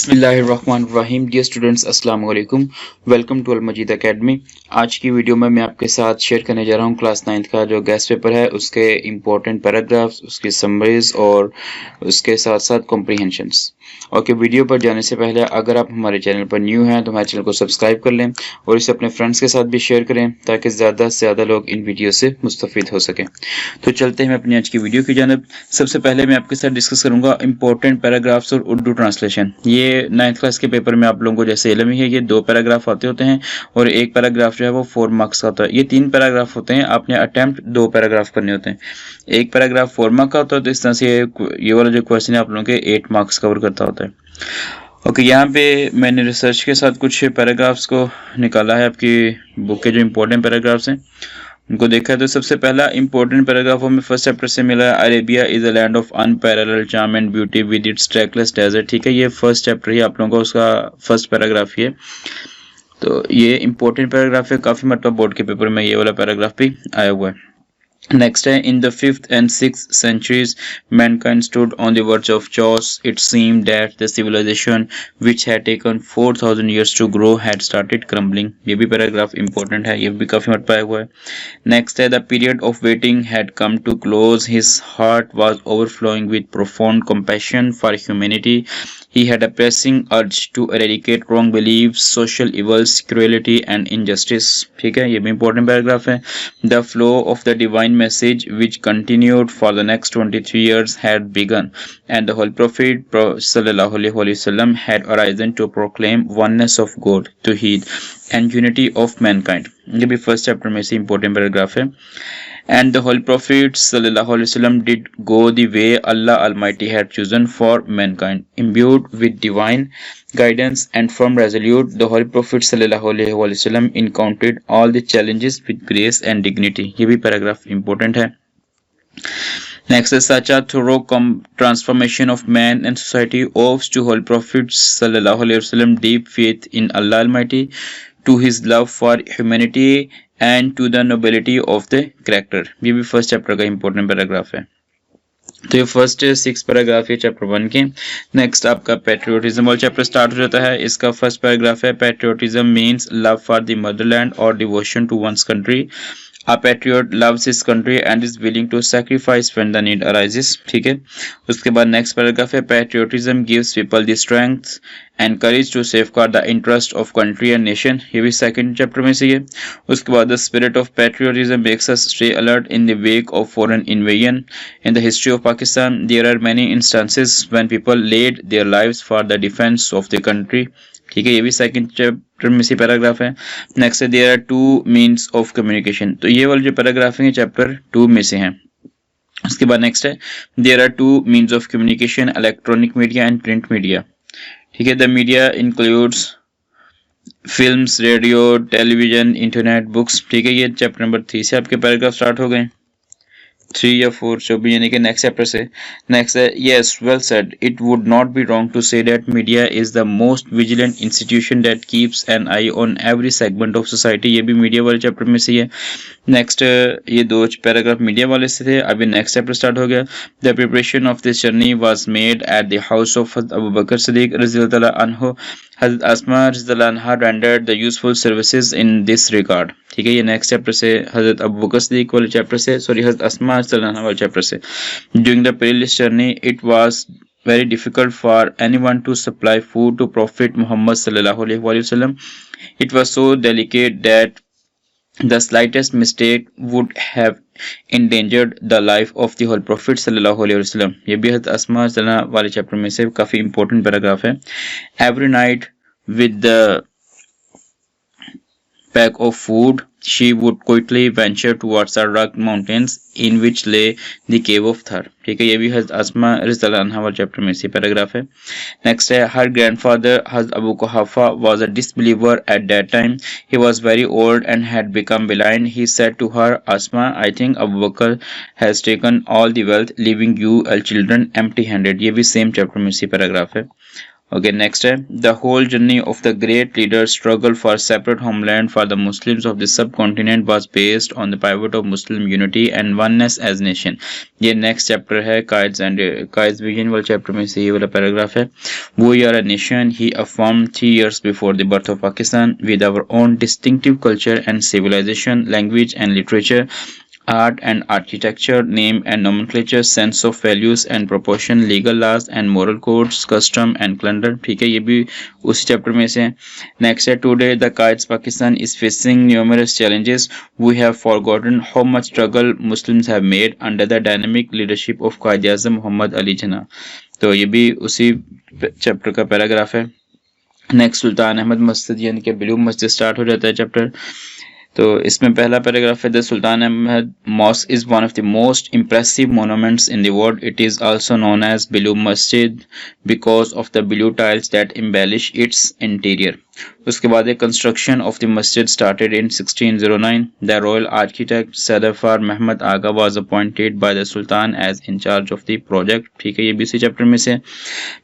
बिस्मिल्लाहिर्रहमानिर्रहीम। Dear students, अस्सलाम वालेकुम। Welcome to Al Majeed academy. आज की वीडियो में मैं आपके साथ शेयर करने जा रहा हूँ क्लास 9th का जो गेस्ट पेपर है उसके इम्पोर्टेंट पैराग्राफ्स, उसकी समरीज और उसके साथ साथ कॉम्प्रीहेंशंस। ओके, वीडियो पर जाने से पहले अगर आप हमारे चैनल पर न्यू हैं तो हमारे चैनल को सब्सक्राइब कर लें और इसे अपने फ्रेंड्स के साथ भी शेयर करें ताकि ज़्यादा से ज़्यादा लोग इन वीडियो से मुस्तफ़ीद हो सकें। तो चलते हैं अपनी आज की वीडियो की जानब। सबसे पहले मैं आपके साथ डिस्कस करूंगा इंपॉर्टेंट पैराग्राफ्स और उर्दू ट्रांसलेशन। ये 9th क्लास के पेपर में आप लोगों को जैसे इल्म ही है, ये 2 पैराग्राफ आते होते हैं और एक पैराग्राफ जो है वो 4 मार्क्स का होता है। ये 3 पैराग्राफ होते हैं, आपने अटेम्प्ट 2 पैराग्राफ करने होते हैं। एक पैराग्राफ 4 मार्क्स का होता है, तो इस तरह से ये वाला जो क्वेश्चन है आप लोगों के 8 मार्क्स कवर करता होता है। ओके, यहाँ पे मैंने रिसर्च के साथ कुछ पैराग्राफ्स को निकाला है। आपकी बुक के जो इंपॉर्टेंट पैराग्राफ्स हैं उनको देखा है। तो सबसे पहला इंपॉर्टेंट पैराग्राफ हमें फर्स्ट चैप्टर से मिला है, Arabia is a land of unparalleled charm and beauty with its trackless desert. ठीक है, ये फर्स्ट चैप्टर ही आप लोगों का उसका फर्स्ट पैराग्राफ ही है। तो ये इंपॉर्टेंट पैराग्राफ है, काफ़ी मतलब बोर्ड के पेपर में ये वाला पैराग्राफ भी आया हुआ है। Next, in the 5th and 6th centuries, mankind stood on the verge of chaos. It seemed that the civilization, which had taken 4,000 years to grow, had started crumbling. ये भी पैराग्राफ important है, ये भी काफी मत पाया हुआ है। Next, the period of waiting had come to close. His heart was overflowing with profound compassion for humanity. He had a pressing urge to eradicate wrong beliefs, social evils, cruelty and injustice. ठीक है, ये भी important paragraph है। The flow of the divine message, which continued for the next 23 years, had begun, and the Holy Prophet sallallahu alaihi wasallam had arisen to proclaim oneness of God, tawheed, and unity of mankind. ये भी first chapter में से important paragraph है। And the Holy Prophet sallallahu alaihi wasallam did go the way Allah Almighty had chosen for mankind. Imbued with divine guidance and firm resolute, the Holy Prophet sallallahu alaihi wasallam encountered all the challenges with grace and dignity. ये भी paragraph important है। Next is such a thorough transformation of man and society owes to Holy Prophet sallallahu alaihi wasallam deep faith in Allah Almighty, to his love for humanity and to the nobility of the character. ये भी first chapter का important paragraph है। तो ये first 6 paragraph है chapter 1 के। Next आपका patriotism वाला चैप्टर स्टार्ट हो जाता है। इसका फर्स्ट पैराग्राफ है, patriotism means love for the motherland और devotion to one's country. A patriot loves his country and is willing to sacrifice when the need arises. ठीक है, उसके बाद नेक्स्ट पैराग्राफ है, patriotism gives people the strength and courage to safeguard the interest of country and nation. ये भी second chapter में से है। उसके बाद the spirit of patriotism makes us stay alert in the wake of foreign invasion. In the history of Pakistan, there are many instances when people laid their lives for the defense of the country. ठीक है, ये भी second chapter में से paragraph है। Next है, there are 2 means of communication. तो ये वाले जो पैराग्राफ है चैप्टर 2 में से हैं। उसके बाद नेक्स्ट है, there are 2 means of communication, electronic media and print media. ठीक है, the media includes films, radio, television, internet, books. ठीक है, ये चैप्टर नंबर 3 से आपके पैराग्राफ स्टार्ट हो गए, 3 या 4 जो भी, यानी कि नेक्स्ट चैप्टर से। नेक्स्ट है, yes well said, it would not be wrong to say that media is the most vigilant institution that keeps an eye on every segment of society. ये भी मीडिया वाले चैप्टर में से है। Next ये 2 paragraph media वाले से थे। अभी नेक्स्ट चैप्टर स्टार्ट हो गया। The preparation of this journey was made at the house of Abu Bakr Siddiq रज़ियल्लाहु अन्हु। हज़रत अस्मा रज़ियल्लाहु अन्हा rendered the useful services in this regard. ठीक है, ये नेक्स्ट चैप्टर से, हज़रत अबू बकर सिद्दीक वाले चैप्टर से, सॉरी हज़रत अस्मा रज़ियल्लाहु अन्हा वाले चैप्टर से। During the perilous journey, it was very difficult for anyone to supply food to Prophet Muhammad sallallahu alaihi wasallam. It was so delicate that the slightest mistake would have endangered the life of the Holy Prophet sallallahu alaihi wasallam. ये भी हज़रत अस्मा रज़ियल्लाहु अन्हा वाले chapter में से काफी important paragraph है। Every night with the pack of food, she would quickly venture towards the rugged mountains in which lay the cave of Thar. ठीक है, ये भी हज़रत अस्मा रज़ियल्लाहु अन्हा वाले चैप्टर में से पैराग्राफ है। नेक्स्ट है, her grandfather हज़रत Abu कुहाफा was a disbeliever at that time. He was very old and had become blind. He said to her, Asma, I think Abu Bakr has taken all the wealth, leaving you children empty-handed. ये भी same chapter में से paragraph है। Okay, next है the whole journey of the great leaders' struggle for separate homeland for the Muslims of the subcontinent was based on the pivot of Muslim unity and oneness as nation. ये next chapter है Qaid's vision वाले chapter में से ये वाला paragraph है. We are a nation, he affirmed 3 years before the birth of Pakistan, with our own distinctive culture and civilization, language and literature, art and architecture, name and nomenclature, sense of values and proportion, legal laws and moral codes, custom and calendar. ठीक है, ये भी उसी chapter में से है. Next है today the Qaid's Pakistan is facing numerous challenges. We have forgotten how much struggle Muslims have made under the dynamic leadership of Quaid-e-Azam Muhammad Ali Jinnah. तो ये भी उसी चैप्टर का पैराग्राफ है. नेक्स्ट सुल्तान अहमद मस्जिद यानी कि ब्लू मस्जिद स्टार्ट हो जाता है चैप्टर. तो इसमें पहला पैराग्राफ है the Sultan Ahmed Mosque is one of the most impressive monuments in the world. It is also known as blue masjid because of the blue tiles that embellish its interior. उसके बाद construction of the masjid started in 1609. The royal architect Sedefkar Mehmed Agha was appointed by the sultan as in charge of the project. ठीक है, ये भी इसी chapter में से.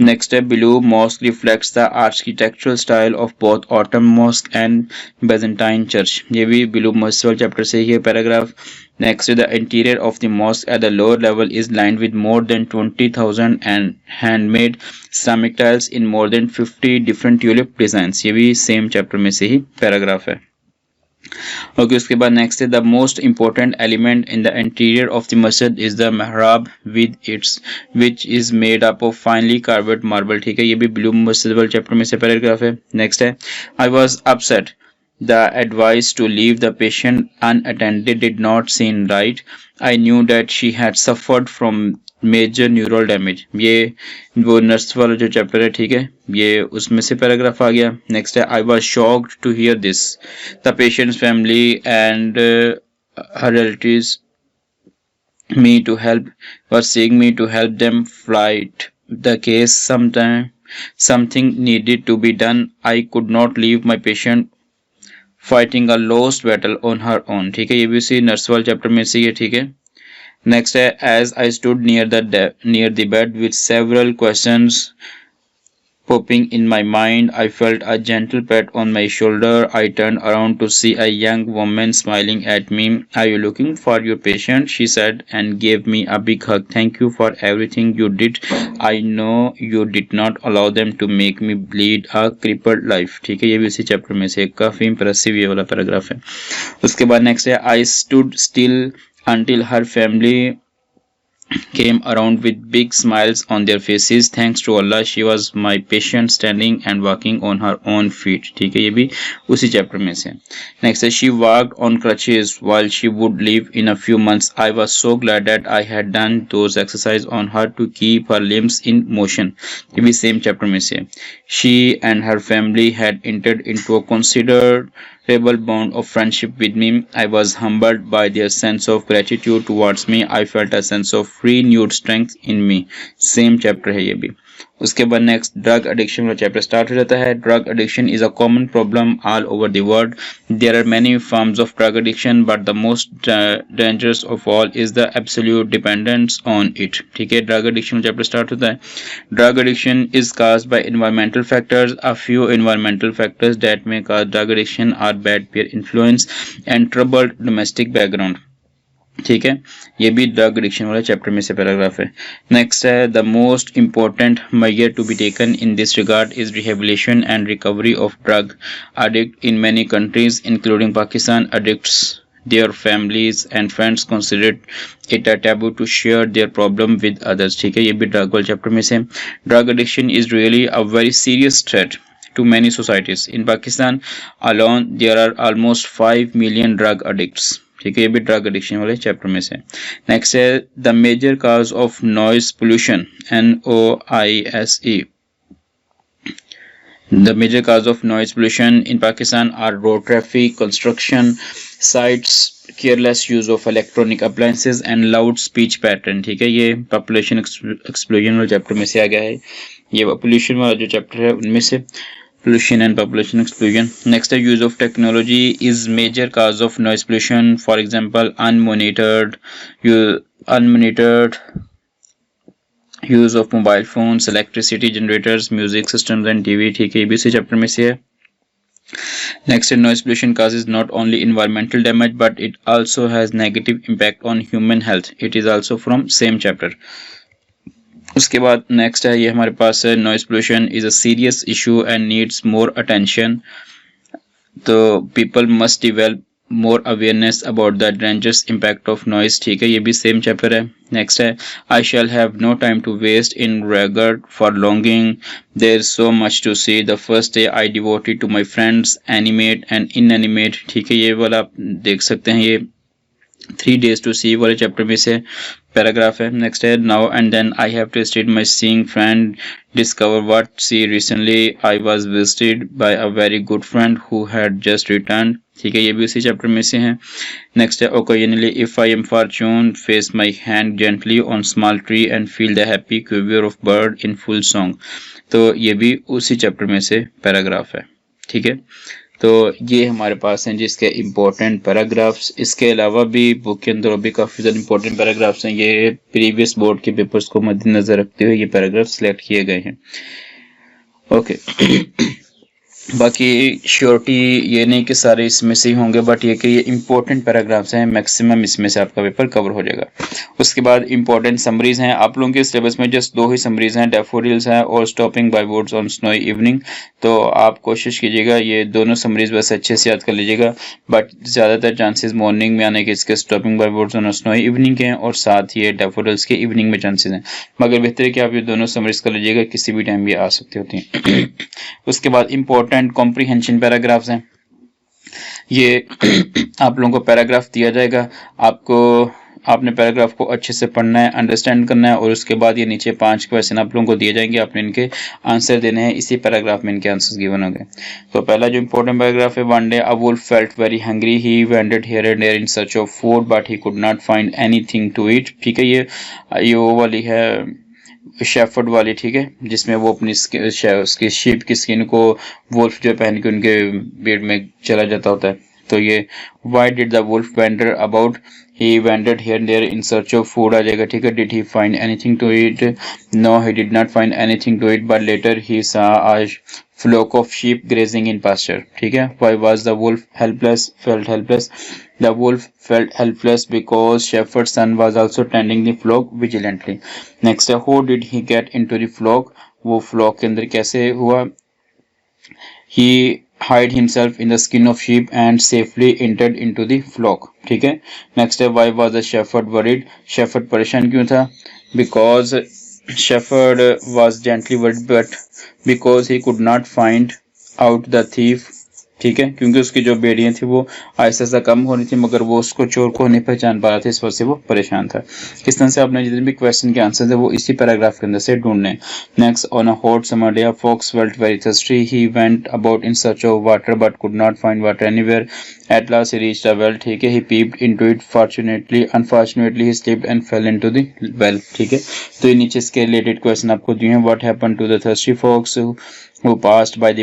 Next है blue mosque reflects the architectural style of both Ottoman mosque and Byzantine church. ये भी ब्लू मस्जिद चैप्टर से ही है paragraph. Next, the interior of the mosque at the lower level is lined with more than 20,000 and handmade ceramic tiles in more than 50 different tulip designs. ये भी same chapter में से ही paragraph है. Okay, उसके बाद next है the most important element in the interior of the masjid is the mihrab which is made up of finely carved marble. ठीक है, ये भी blue masjid वाले chapter में से paragraph है. Next है I was upset. The advice to leave the patient unattended did not seem right. I knew that she had suffered from major neural damage. ये वो नर्स वाला जो चैप्टर है, ठीक है, ये उसमें से पैराग्राफ आ गया. नेक्स्ट है I was shocked to hear this. The patient's family and her relatives were seeking me to help them fight the case. Something needed to be done. I could not leave my patient fighting a lost battle on her own. ठीक है, ये भी उसी nurse वाले chapter में से है. ठीक है, नेक्स्ट है as I stood near the bed with several questions popping in my mind, I felt a gentle pat on my shoulder. I turned around to see a young woman smiling at me. Are you looking for your patient? She said and gave me a big hug. Thank you for everything you did. I know you did not allow them to make me bleed a crippled life. ठीक है, ये भी इसी chapter में से काफी impressive ये वाला पैराग्राफ है. उसके बाद नेक्स्ट है I stood still until her family came around with big smiles on their faces. Thanks to Allah, she was my patient, standing and walking on her own feet. ठीक है, ये भी उसी चैप्टर में से. Next है she walked on crutches while she would leave in a few months. I was so glad that I had done those exercises on her to keep her limbs in motion. ये भी same chapter में से. She and her family had entered into a considerable bond of friendship with me. I was humbled by their sense of gratitude towards me. I felt a sense of renewed strength in me. Same chapter है ये भी. उसके बाद next drug addiction का chapter start हो जाता है. Drug addiction is a common problem all over the world. There are many forms of drug addiction but the most dangerous of all is the absolute dependence on it. ठीक है, drug addiction का chapter start होता है. Drug addiction is caused by environmental factors. A few environmental factors that may cause drug addiction are bad peer influence and troubled domestic background. ठीक है, ये भी drug addiction वाले चैप्टर में से पैराग्राफ है. नेक्स्ट है the most important measure to be taken in this regard is rehabilitation and recovery of drug addict in many countries including Pakistan. Addicts, their families and friends consider it a taboo to share their problem with others. ठीक है, ये भी drug वाले chapter में से. Drug addiction is really a very serious threat to many societies. In Pakistan alone there are almost 5 million drug addicts. ठीक है, ये भी ड्रग एडिक्शन वाले चैप्टर में से. नेक्स्ट है the major cause of noise pollution NOISE. The major cause of noise pollution in Pakistan are road traffic, construction sites, careless use of electronic appliances and loud speech pattern. ठीक है, ये population explosion वाले chapter में से आ गया है. ये population वाला जो चैप्टर है उनमें से pollution and population explosion. Next, the use of technology is major cause of noise pollution. For example, unmonitored use of mobile phones, electricity generators, music systems and TV, ठीक है, ये भी इसी चैप्टर में से है। Next, noise pollution causes not only environmental damage but it also has negative impact on human health. It is also from same chapter. उसके बाद नेक्स्ट है ये हमारे पास है noise pollution is a serious issue and needs more attention. तो people must develop more awareness about the dangerous impact of noise, ठीक है, ये भी सेम चैप्टर है। नेक्स्ट है I shall have no time to waste in regard for longing there is so much to see the first day I devoted to my friends animate and inanimate, ठीक है, ये वाला आप देख सकते हैं, ये 3 days to see वाले चैप्टर में से पैराग्राफ है। नेक्स्ट है now and then I have tested my seeing friend discover what see recently I was visited by a very good friend who had just return, ठीक है, ये भी उसी चैप्टर में से है। नेक्स्ट है occasionally if I am Fortune face my hand gently on small tree and feel the happy quiver of bird in full song, तो ये भी उसी चैप्टर में से पैराग्राफ है, ठीक है। तो ये हमारे पास हैं जिसके इम्पोर्टेंट पैराग्राफ्स। इसके अलावा भी बुक के अंदर भी काफ़ी ज़्यादा इम्पोर्टेंट पैराग्राफ्स हैं। ये प्रीवियस बोर्ड के पेपर्स को मद्देनजर रखते हुए ये पैराग्राफ सिलेक्ट किए गए हैं। ओके बाकी श्योरिटी ये नहीं कि सारे इसमें से ही होंगे, बट ये कि ये इंपॉर्टेंट पैराग्राफ्स हैं, मैक्सिमम इसमें से आपका पेपर कवर हो जाएगा। उसके बाद इंपॉर्टेंट समरीज हैं। आप लोगों के सिलेबस में जस्ट 2 ही समरीज हैं, डैफोडिल्स हैं और stopping by boards on snowy evening. तो आप कोशिश कीजिएगा ये दोनों समरीज बस अच्छे से याद कर लीजिएगा, बट ज़्यादातर चांसेस मॉर्निंग में आने के इसके stopping by boards on snowy evening के हैं और साथ ही डैफोडिल्स के इवनिंग में चांसेस हैं, मगर बेहतर है कि आप ये दोनों समरीज कर लीजिएगा, किसी भी टाइम ये आ सकती होती हैं। उसके बाद इंपॉर्टेंट कॉम्प्रिहेंशन पैराग्राफ्स हैं। ये आप लोगों को पैराग्राफ दिया जाएगा, आपने पैराग्राफ को अच्छे से पढ़ना है, अंडरस्टैंड करना है और उसके बाद ये नीचे 5 क्वेश्चन आप लोगों को दिए जाएंगे, आपने इनके आंसर देने हैं, इसी पैराग्राफ में इनके आंसर्स गिवन होंगे। तो पहला जो इंपॉर्टेंट पैराग्राफ है, one day a wolf felt very hungry he wandered here and there in search of food but he could not find anything to eat, ठीक है, ये वो वाली है शेफर्ड वाली, ठीक है, जिसमें वो अपनी उसकी शीप की स्किन को वुल्फ जो पहन के उनके बेड में चला जाता होता है। तो ये why did the wolf wander about, he wandered here and there in search of food आ जाएगा, ठीक है। Did he find anything to eat, no he did not find anything to eat but later he saw a flock of sheep grazing in pasture, ठीक है। Why was the wolf helpless? Felt helpless. The wolf felt helpless because shepherd's son was also tending the flock vigilantly. Next, how did he get into the flock? वो flock के अंदर कैसे हुआ? He hid himself in the skin of sheep and safely entered into the flock, ठीक है। Next, why was the shepherd worried? Shepherd परेशान क्यों था? Because shepherd was gently worried but because he could not find out the thief, ठीक है, क्योंकि उसकी जो बेड़ियां थी वो आहिस्ता आहिस्ता कम होनी थी मगर वो उसको चोर को नहीं पहचान पा रहा था, इस वजह से वो परेशान था। इस तरह से आपने जितने भी क्वेश्चन के आंसर थे वो इसी पैराग्राफ के अंदर से ढूंढने। Next, on a hot summer day a fox felt very thirsty he went about in search of water but could not find water anywhere at last he reached a well, ठीक है, he peeped into it unfortunately he slipped and fell into the well, ठीक है। तो ये नीचे इसके related question आपको दिए हैं। What happened to the thirsty fox who passed by the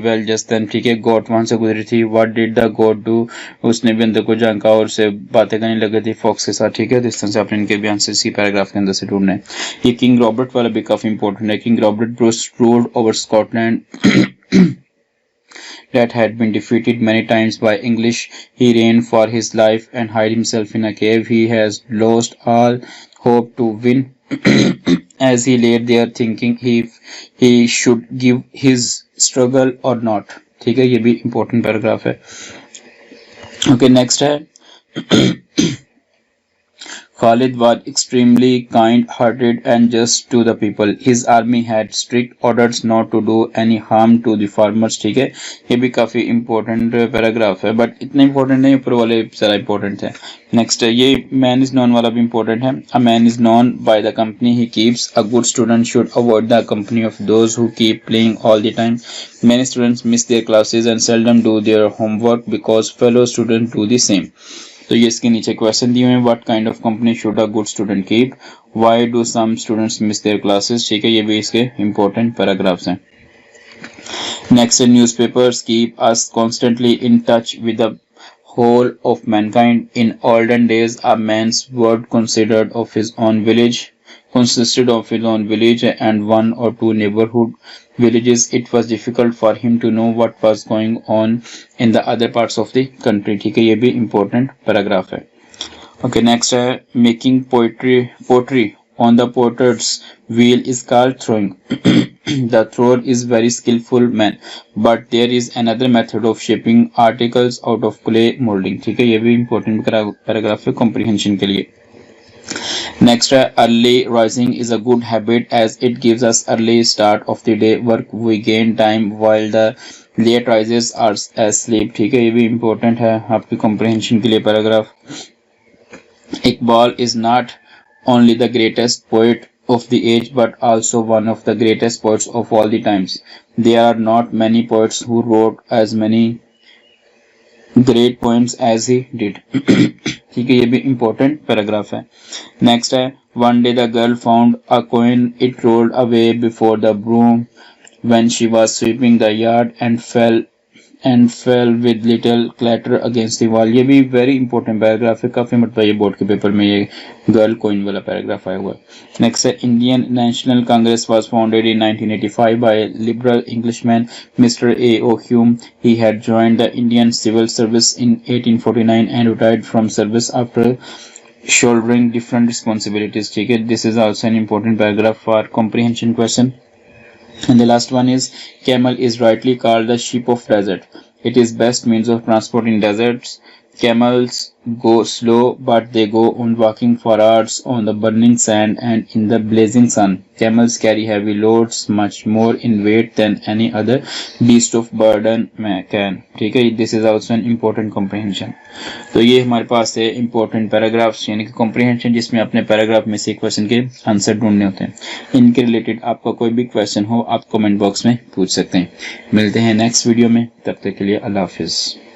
well just then, ठीक है, गोट वहां से गुजरी थी। What did the goat do, उसने भी अंदर को झांका और उसे बातें करने लगी थी फॉक्स के साथ, ठीक है। तो इस तरह से आपने इनके भी आंसर इसी पैराग्राफ के अंदर से ढूंढने हैं। ये किंग रॉबर्ट वाला भी काफी इंपॉर्टेंट है। King Robert ruled over Scotland that had been defeated many times by English. He ran for his life and hid himself in a cave. He has lost all hope to win. As he lay there thinking he should give his struggle or not, ठीक है, ये भी important paragraph है। Okay, next है Khalid was extremely kind-hearted and just to the people. His army had strict orders not to do any harm to the farmers, ठीक है, ये भी काफी important पैराग्राफ है, बट इतना important नहीं, ऊपर वाले सारा important है। नेक्स्ट, ये man is known वाला भी important है। A man is known by the company he keeps. A good student should avoid the company of those who keep playing all the time. Many students miss their classes and seldom do their homework because fellow students do the same. तो ये इसके नीचे question दिए हुए हैं। What kind of company should a good student keep, why do some students miss their classes, ठीक है, ये भी इसके इंपॉर्टेंट पैराग्राफ्स हैं। Next, newspapers keep us constantly in touch with the whole of mankind. In olden days, a man's world consisted of his own village and one or two neighborhood villages. It was difficult for him to know what was going on in the other parts of the country. ठीक है, ये भी important paragraph है. Okay, next है making pottery on the potter's wheel is called throwing. The thrower is very skillful man, but there is another method of shaping articles out of clay molding. ठीक है, ये भी important paragraph है comprehension के लिए. Next, early rising is a good habit as it gives us early start of the day work. We gain time while the late rises are asleep. ठीक है, ये भी important है आपकी comprehension के लिए paragraph. Iqbal is not only the greatest poet of the age but also one of the greatest poets of all the times. There are not many poets who wrote as many great poems as he did. ठीक है, ये भी important paragraph है. Next है one day the girl found a coin. It rolled away before the broom when she was sweeping the yard and fell with little clatter against the wall. ये भी very important paragraph है, काफी मतलब ये board के paper में ये girl coin वाला paragraph आया हुआ है. Next है Indian National Congress was founded in 1985 by a liberal Englishman, Mr. A.O. Hume. He had joined the Indian Civil Service in 1849 and retired from service after shouldering different responsibilities. ठीक है, this is also an important paragraph for comprehension question. And the last one is camel is rightly called the sheep of desert. It is best means of transport in deserts. Camels go slow, but they go on walking for hours on the burning sand and in the blazing sun. Camels carry heavy loads, much more in weight than any other beast of burden can. ठीक है, this is also an important comprehension. तो ये हमारे पास है important paragraphs, यानी कि comprehension जिसमें अपने paragraph में से question के आंसर ढूंढने होते हैं. इनके related आपका कोई भी question हो आप comment box में पूछ सकते हैं. मिलते हैं next video में, तब तक के लिए अल्लाह हाफिज.